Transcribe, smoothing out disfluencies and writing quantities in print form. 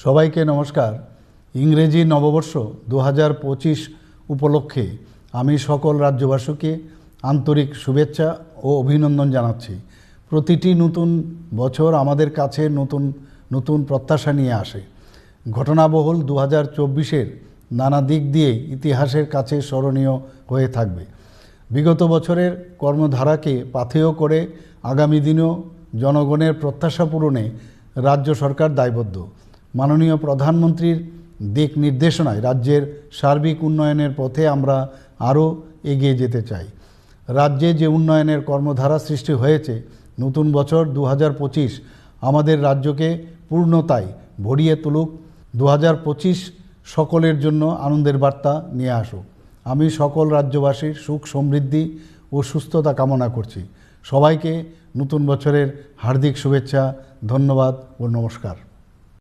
সবাইকে নমস্কার। ইংরেজি নববর্ষ 2025 উপলক্ষে আমি সকল রাজ্যবাসীকে আন্তরিক শুভেচ্ছা ও অভিনন্দন জানাচ্ছি। প্রতিটি নতুন বছর আমাদের কাছে নতুন নতুন প্রত্যাশা নিয়ে আসে। ঘটনাবহুল 2024-এর নানা দিক দিয়ে ইতিহাসের কাছে স্মরণীয় হয়ে থাকবে। বিগত বছরের কর্মধারাকে পাথেয় করে আগামী দিনেও জনগণের প্রত্যাশা পূরণে রাজ্য সরকার দায়বদ্ধ। মাননীয় প্রধানমন্ত্রীর দিক নির্দেশনায় রাজ্যের সার্বিক উন্নয়নের পথে আমরা আরও এগিয়ে যেতে চাই। রাজ্যে যে উন্নয়নের কর্মধারা সৃষ্টি হয়েছে, নতুন বছর 2025 আমাদের রাজ্যকে পূর্ণতায় ভরিয়ে তুলুক। 2025 সকলের জন্য আনন্দের বার্তা নিয়ে আসুক। আমি সকল রাজ্যবাসীর সুখ সমৃদ্ধি ও সুস্থতা কামনা করছি। সবাইকে নতুন বছরের হার্দিক শুভেচ্ছা, ধন্যবাদ ও নমস্কার।